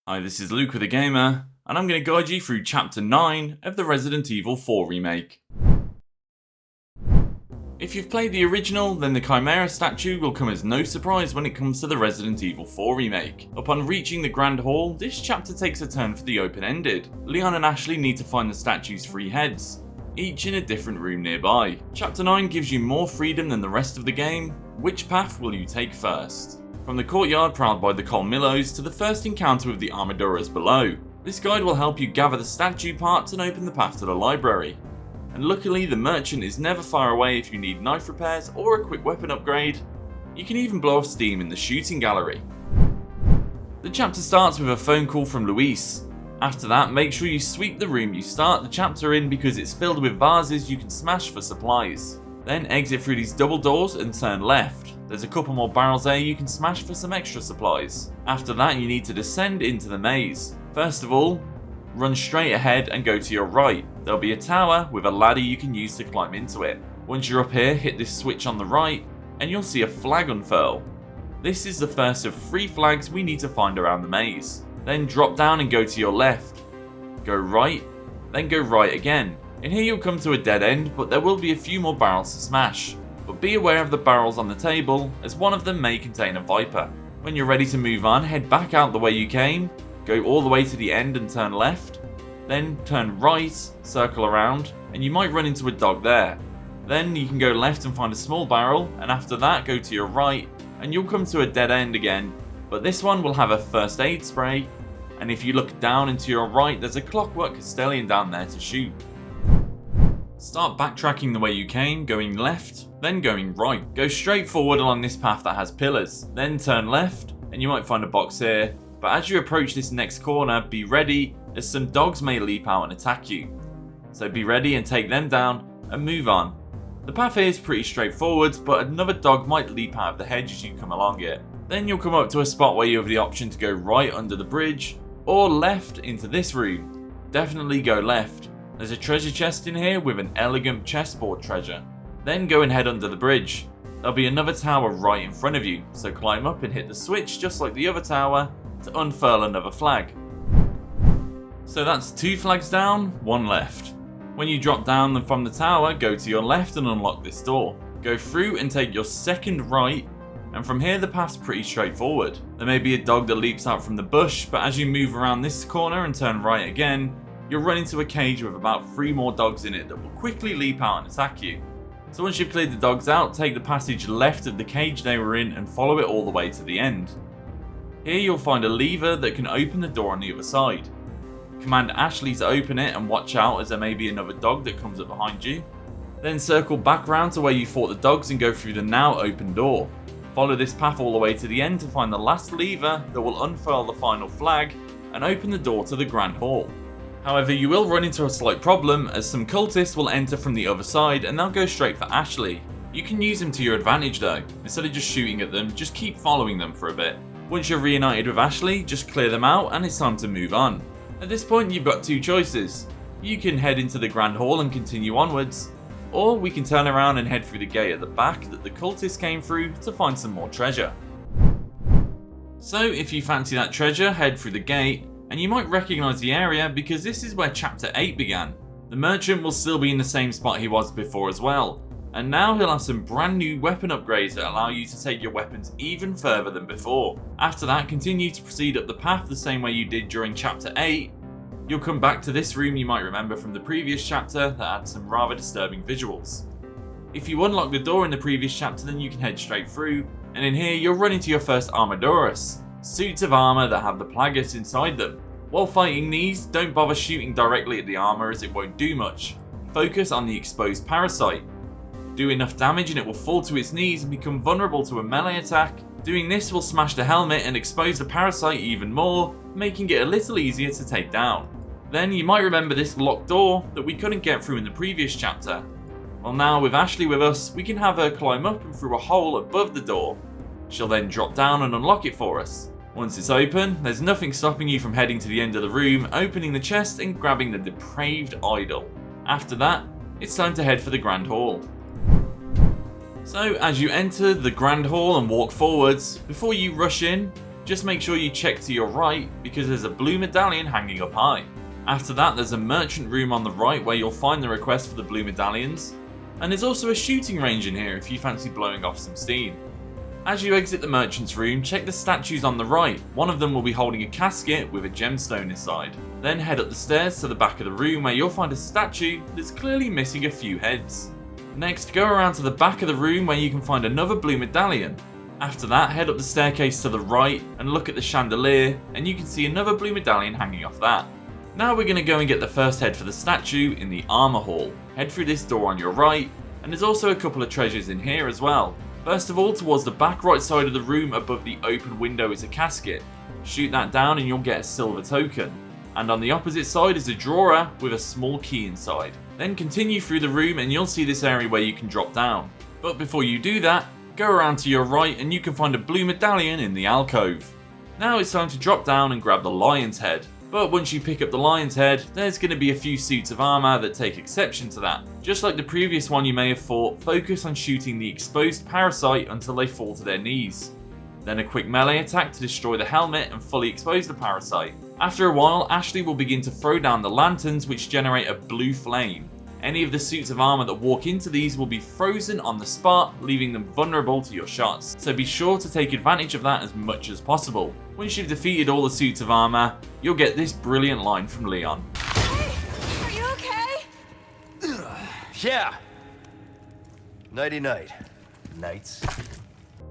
Hi, this is Luke with a Gamer, and I'm going to guide you through Chapter 9 of the Resident Evil 4 remake. If you've played the original, then the Chimera Statue will come as no surprise when it comes to the Resident Evil 4 remake. Upon reaching the Grand Hall, this chapter takes a turn for the open-ended. Leon and Ashley need to find the statue's 3 heads, each in a different room nearby. Chapter 9 gives you more freedom than the rest of the game. Which path will you take first? From the courtyard prowled by the Colmillos to the first encounter with the Armaduras below. This guide will help you gather the statue parts and open the path to the library. And luckily the merchant is never far away if you need knife repairs or a quick weapon upgrade. You can even blow off steam in the shooting gallery. The chapter starts with a phone call from Luis. After that, make sure you sweep the room you start the chapter in because it's filled with vases you can smash for supplies. Then exit through these double doors and turn left. There's a couple more barrels there you can smash for some extra supplies. After that, you need to descend into the maze. First of all, run straight ahead and go to your right. There'll be a tower with a ladder you can use to climb into it. Once you're up here, hit this switch on the right and you'll see a flag unfurl. This is the first of 3 flags we need to find around the maze. Then drop down and go to your left. Go right, then go right again. In here you'll come to a dead end, but there will be a few more barrels to smash. But be aware of the barrels on the table, as one of them may contain a Viper. When you're ready to move on, head back out the way you came, go all the way to the end and turn left, then turn right, circle around, and you might run into a dog there. Then you can go left and find a small barrel, and after that go to your right, and you'll come to a dead end again, but this one will have a first aid spray, and if you look down and to your right, there's a Clockwork Castellan down there to shoot. Start backtracking the way you came, going left, then going right. Go straight forward along this path that has pillars, then turn left, and you might find a box here. But as you approach this next corner, be ready, as some dogs may leap out and attack you. So be ready and take them down, and move on. The path here is pretty straightforward, but another dog might leap out of the hedge as you come along it. Then you'll come up to a spot where you have the option to go right under the bridge, or left into this room. Definitely go left. There's a treasure chest in here with an elegant chessboard treasure. Then go and head under the bridge. There'll be another tower right in front of you, so climb up and hit the switch just like the other tower to unfurl another flag. So that's 2 flags down, 1 left. When you drop down from the tower, go to your left and unlock this door. Go through and take your second right, and from here the path's pretty straightforward. There may be a dog that leaps out from the bush, but as you move around this corner and turn right again, you'll run into a cage with about 3 more dogs in it that will quickly leap out and attack you. So once you've cleared the dogs out, take the passage left of the cage they were in and follow it all the way to the end. Here you'll find a lever that can open the door on the other side. Command Ashley to open it and watch out as there may be another dog that comes up behind you. Then circle back round to where you fought the dogs and go through the now open door. Follow this path all the way to the end to find the last lever that will unfurl the final flag and open the door to the Grand Hall. However, you will run into a slight problem as some cultists will enter from the other side and they'll go straight for Ashley. You can use them to your advantage though. Instead of just shooting at them, just keep following them for a bit. Once you're reunited with Ashley, just clear them out and it's time to move on. At this point you've got 2 choices. You can head into the Grand Hall and continue onwards, or we can turn around and head through the gate at the back that the cultists came through to find some more treasure. So if you fancy that treasure, head through the gate. And you might recognise the area because this is where Chapter 8 began. The merchant will still be in the same spot he was before as well, and now he'll have some brand new weapon upgrades that allow you to take your weapons even further than before. After that, continue to proceed up the path the same way you did during Chapter 8. You'll come back to this room you might remember from the previous chapter that had some rather disturbing visuals. If you unlock the door in the previous chapter, then you can head straight through, and in here you'll run into your first Armaduras. Suits of armour that have the Plagueis inside them. While fighting these, don't bother shooting directly at the armour as it won't do much. Focus on the exposed parasite. Do enough damage and it will fall to its knees and become vulnerable to a melee attack. Doing this will smash the helmet and expose the parasite even more, making it a little easier to take down. Then you might remember this locked door that we couldn't get through in the previous chapter. Well, now with Ashley with us, we can have her climb up and through a hole above the door. She'll then drop down and unlock it for us. Once it's open, there's nothing stopping you from heading to the end of the room, opening the chest and grabbing the depraved idol. After that, it's time to head for the Grand Hall. So as you enter the Grand Hall and walk forwards, before you rush in, just make sure you check to your right because there's a blue medallion hanging up high. After that, there's a merchant room on the right where you'll find the request for the blue medallions, and there's also a shooting range in here if you fancy blowing off some steam. As you exit the merchant's room, check the statues on the right. One of them will be holding a casket with a gemstone inside. Then head up the stairs to the back of the room where you'll find a statue that's clearly missing a few heads. Next, go around to the back of the room where you can find another blue medallion. After that, head up the staircase to the right and look at the chandelier, and you can see another blue medallion hanging off that. Now we're going to go and get the first head for the statue in the armor hall. Head through this door on your right, and there's also a couple of treasures in here as well. First of all, towards the back right side of the room above the open window is a casket. Shoot that down and you'll get a silver token. And on the opposite side is a drawer with a small key inside. Then continue through the room and you'll see this area where you can drop down. But before you do that, go around to your right and you can find a blue medallion in the alcove. Now it's time to drop down and grab the lion's head. But once you pick up the lion's head, there's going to be a few suits of armor that take exception to that. Just like the previous one you may have fought, focus on shooting the exposed parasite until they fall to their knees. Then a quick melee attack to destroy the helmet and fully expose the parasite. After a while, Ashley will begin to throw down the lanterns which generate a blue flame. Any of the suits of armor that walk into these will be frozen on the spot, leaving them vulnerable to your shots, so be sure to take advantage of that as much as possible. Once you've defeated all the suits of armor, you'll get this brilliant line from Leon. Hey, are you okay? Yeah. Nighty-night. Nights.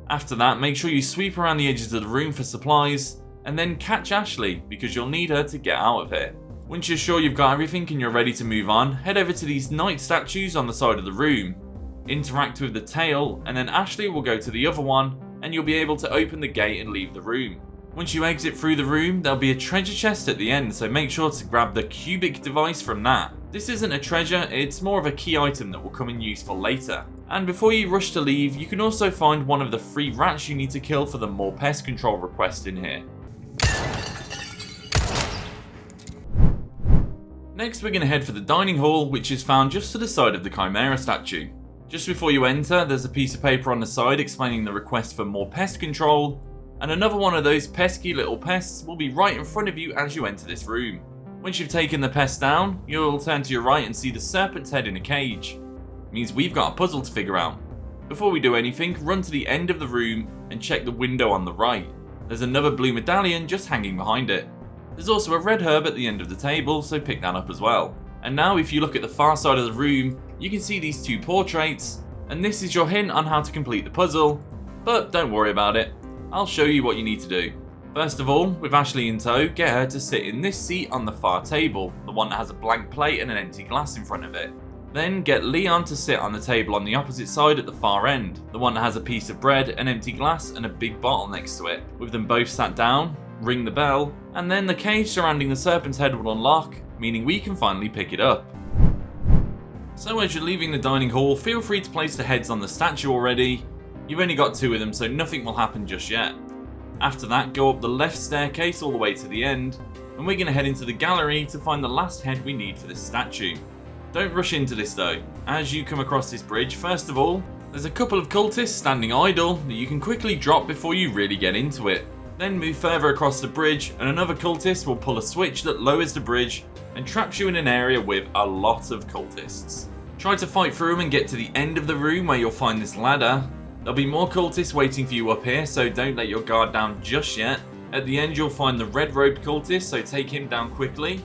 After that, make sure you sweep around the edges of the room for supplies, and then catch Ashley, because you'll need her to get out of here. Once you're sure you've got everything and you're ready to move on, head over to these knight statues on the side of the room. Interact with the tail, and then Ashley will go to the other one, and you'll be able to open the gate and leave the room. Once you exit through the room, there'll be a treasure chest at the end, so make sure to grab the cubic device from that. This isn't a treasure, it's more of a key item that will come in useful later. And before you rush to leave, you can also find one of the 3 rats you need to kill for the more pest control request in here. Next, we're going to head for the dining hall, which is found just to the side of the Chimera statue. Just before you enter, there's a piece of paper on the side explaining the request for more pest control, and another one of those pesky little pests will be right in front of you as you enter this room. Once you've taken the pest down, you'll turn to your right and see the serpent's head in a cage. It means we've got a puzzle to figure out. Before we do anything, run to the end of the room and check the window on the right. There's another blue medallion just hanging behind it. There's also a red herb at the end of the table, so pick that up as well. And now if you look at the far side of the room, you can see these 2 portraits, and this is your hint on how to complete the puzzle, but don't worry about it. I'll show you what you need to do. First of all, with Ashley in tow, get her to sit in this seat on the far table, the one that has a blank plate and an empty glass in front of it. Then get Leon to sit on the table on the opposite side at the far end, the one that has a piece of bread, an empty glass and a big bottle next to it. With them both sat down, ring the bell, and then the cage surrounding the serpent's head will unlock, meaning we can finally pick it up. So as you're leaving the dining hall, feel free to place the heads on the statue already. You've only got 2 of them, so nothing will happen just yet. After that, go up the left staircase all the way to the end, and we're going to head into the gallery to find the last head we need for this statue. Don't rush into this though. As you come across this bridge, first of all, there's a couple of cultists standing idle that you can quickly drop before you really get into it. Then move further across the bridge and another cultist will pull a switch that lowers the bridge and traps you in an area with a lot of cultists. Try to fight through them and get to the end of the room where you'll find this ladder. There'll be more cultists waiting for you up here, so don't let your guard down just yet. At the end you'll find the red-robed cultist, so take him down quickly.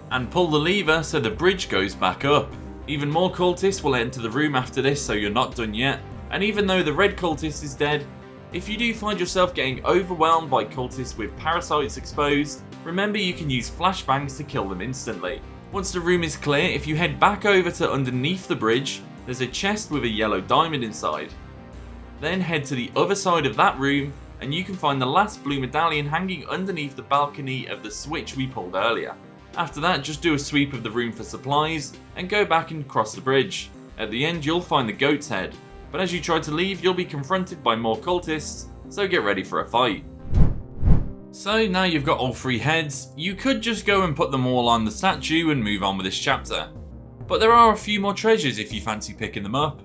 And pull the lever so the bridge goes back up. Even more cultists will enter the room after this, so you're not done yet. And even though the red cultist is dead, if you do find yourself getting overwhelmed by cultists with parasites exposed, remember you can use flashbangs to kill them instantly. Once the room is clear, if you head back over to underneath the bridge, there's a chest with a yellow diamond inside. Then head to the other side of that room and you can find the last blue medallion hanging underneath the balcony of the switch we pulled earlier. After that, just do a sweep of the room for supplies and go back and cross the bridge. At the end you'll find the goat's head, but as you try to leave you'll be confronted by more cultists, so get ready for a fight. So now you've got all 3 heads, you could just go and put them all on the statue and move on with this chapter. But there are a few more treasures if you fancy picking them up.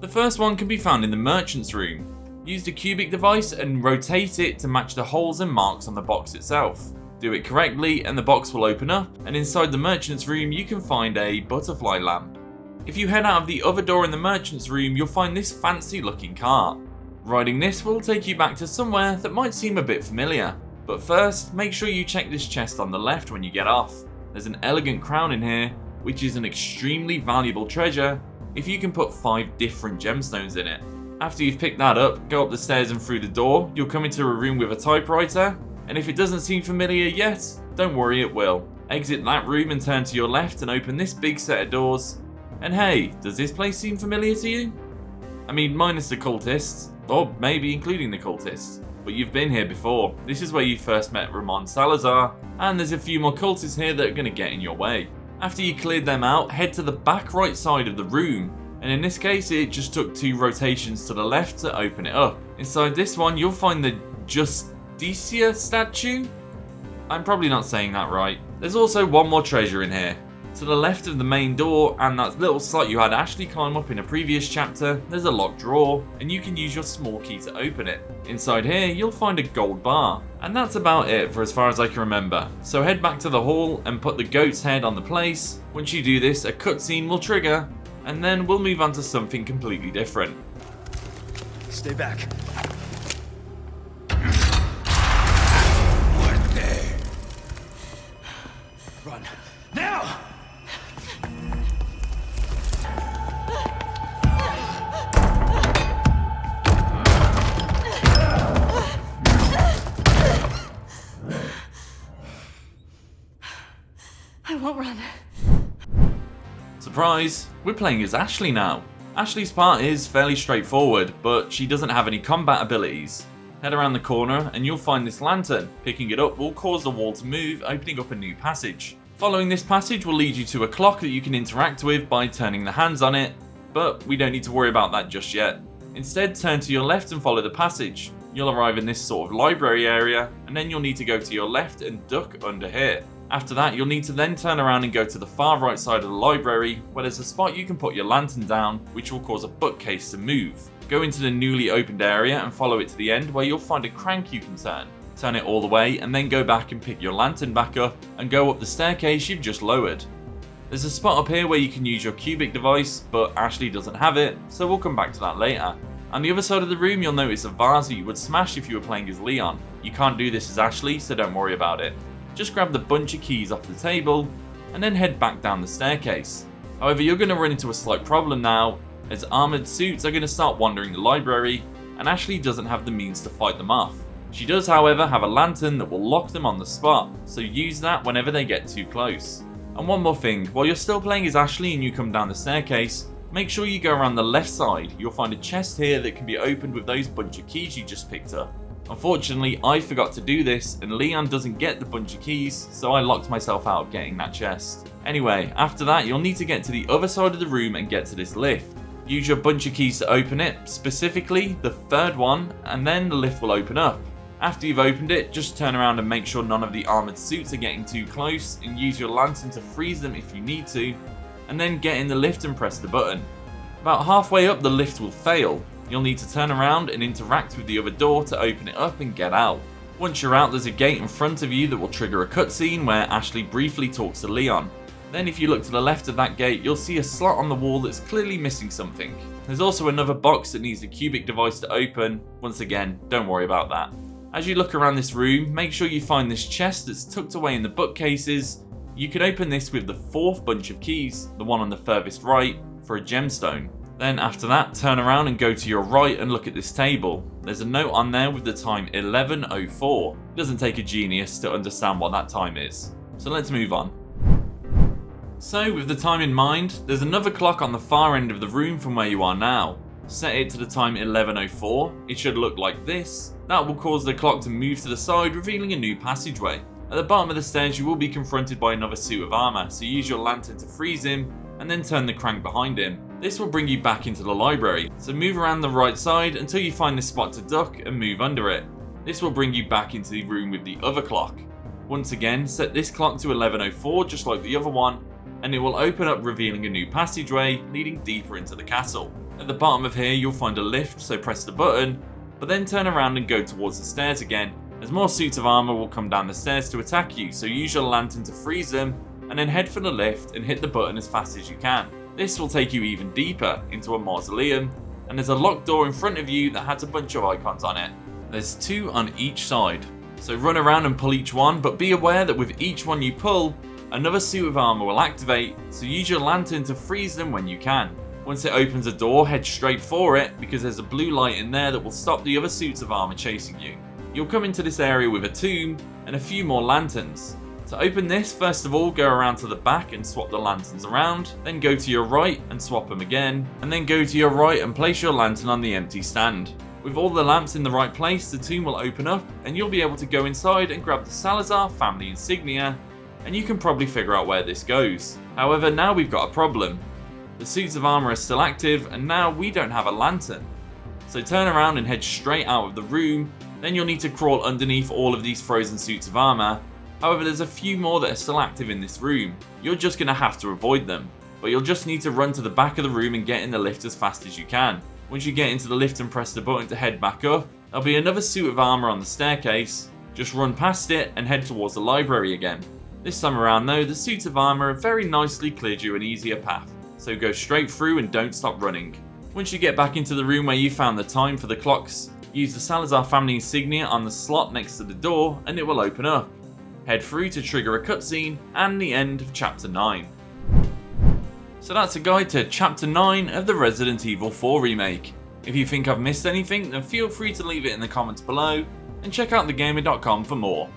The first one can be found in the merchant's room. Use the cubic device and rotate it to match the holes and marks on the box itself. Do it correctly and the box will open up, and inside the merchant's room you can find a butterfly lamp. If you head out of the other door in the merchant's room, you'll find this fancy looking cart. Riding this will take you back to somewhere that might seem a bit familiar. But first, make sure you check this chest on the left when you get off. There's an elegant crown in here, which is an extremely valuable treasure if you can put 5 different gemstones in it. After you've picked that up, go up the stairs and through the door, you'll come into a room with a typewriter, and if it doesn't seem familiar yet, don't worry, it will. Exit that room and turn to your left and open this big set of doors, and hey, does this place seem familiar to you? I mean, minus the cultists, or maybe including the cultists, but you've been here before. This is where you first met Ramon Salazar, and there's a few more cultists here that are going to get in your way. After you cleared them out, head to the back right side of the room, and in this case it just took 2 rotations to the left to open it up. Inside this one you'll find the Chimera Statue? I'm probably not saying that right. There's also one more treasure in here. To the left of the main door and that little slot you had Ashley climb up in a previous chapter, there's a locked drawer, and you can use your small key to open it. Inside here you'll find a gold bar, and that's about it for as far as I can remember. So head back to the hall and put the goat's head on the place. Once you do this, a cutscene will trigger, and then we'll move on to something completely different. Stay back. Run. Now! I won't run. Surprise! We're playing as Ashley now. Ashley's part is fairly straightforward, but she doesn't have any combat abilities. Head around the corner and you'll find this lantern. Picking it up will cause the wall to move, opening up a new passage. Following this passage will lead you to a clock that you can interact with by turning the hands on it, but we don't need to worry about that just yet. Instead, turn to your left and follow the passage. You'll arrive in this sort of library area, and then you'll need to go to your left and duck under here. After that, you'll need to then turn around and go to the far right side of the library, where there's a spot you can put your lantern down, which will cause a bookcase to move. Go into the newly opened area and follow it to the end, where you'll find a crank you can turn. Turn it all the way and then go back and pick your lantern back up and go up the staircase you've just lowered. There's a spot up here where you can use your cubic device, but Ashley doesn't have it, so we'll come back to that later. On the other side of the room you'll notice a vase that you would smash if you were playing as Leon. You can't do this as Ashley, so don't worry about it. Just grab the bunch of keys off the table and then head back down the staircase. However, you're going to run into a slight problem now, as armoured suits are going to start wandering the library and Ashley doesn't have the means to fight them off. She does, however, have a lantern that will lock them on the spot, so use that whenever they get too close. And one more thing, while you're still playing as Ashley and you come down the staircase, make sure you go around the left side. You'll find a chest here that can be opened with those bunch of keys you just picked up. Unfortunately, I forgot to do this and Leon doesn't get the bunch of keys, so I locked myself out getting that chest. Anyway, after that you'll need to get to the other side of the room and get to this lift. Use your bunch of keys to open it, specifically the third one, and then the lift will open up. After you've opened it, just turn around and make sure none of the armoured suits are getting too close, and use your lantern to freeze them if you need to, and then get in the lift and press the button. About halfway up the lift will fail. You'll need to turn around and interact with the other door to open it up and get out. Once you're out, there's a gate in front of you that will trigger a cutscene where Ashley briefly talks to Leon. Then if you look to the left of that gate, you'll see a slot on the wall that's clearly missing something. There's also another box that needs a cubic device to open. Once again, don't worry about that. As you look around this room, make sure you find this chest that's tucked away in the bookcases. You can open this with the 4th bunch of keys, the one on the furthest right, for a gemstone. Then after that, turn around and go to your right and look at this table. There's a note on there with the time 11:04. It doesn't take a genius to understand what that time is. So let's move on. So with the time in mind, there's another clock on the far end of the room from where you are now. Set it to the time 11:04. It should look like this. That will cause the clock to move to the side, revealing a new passageway. At the bottom of the stairs you will be confronted by another suit of armour, so use your lantern to freeze him and then turn the crank behind him. This will bring you back into the library, so move around the right side until you find the spot to duck and move under it. This will bring you back into the room with the other clock. Once again, set this clock to 11:04 just like the other one, and it will open up, revealing a new passageway leading deeper into the castle. At the bottom of here you'll find a lift, so press the button but then turn around and go towards the stairs again, as more suits of armor will come down the stairs to attack you, so use your lantern to freeze them, and then head for the lift and hit the button as fast as you can. This will take you even deeper into a mausoleum, and there's a locked door in front of you that has a bunch of icons on it. There's 2 on each side, so run around and pull each one, but be aware that with each one you pull, another suit of armor will activate, so use your lantern to freeze them when you can. Once it opens a door, head straight for it, because there's a blue light in there that will stop the other suits of armor chasing you. You'll come into this area with a tomb and a few more lanterns. To open this, first of all go around to the back and swap the lanterns around, then go to your right and swap them again, and then go to your right and place your lantern on the empty stand. With all the lamps in the right place, the tomb will open up and you'll be able to go inside and grab the Salazar family insignia, and you can probably figure out where this goes. However, now we've got a problem. The suits of armor are still active and now we don't have a lantern. So turn around and head straight out of the room, then you'll need to crawl underneath all of these frozen suits of armor. However, there's a few more that are still active in this room. You're just going to have to avoid them, but you'll just need to run to the back of the room and get in the lift as fast as you can. Once you get into the lift and press the button to head back up, there'll be another suit of armor on the staircase. Just run past it and head towards the library again. This time around though, the suits of armor have very nicely cleared you an easier path, so go straight through and don't stop running. Once you get back into the room where you found the time for the clocks, use the Salazar family insignia on the slot next to the door and it will open up. Head through to trigger a cutscene and the end of Chapter 9. So that's a guide to Chapter 9 of the Resident Evil 4 remake. If you think I've missed anything, then feel free to leave it in the comments below, and check out thegamer.com for more.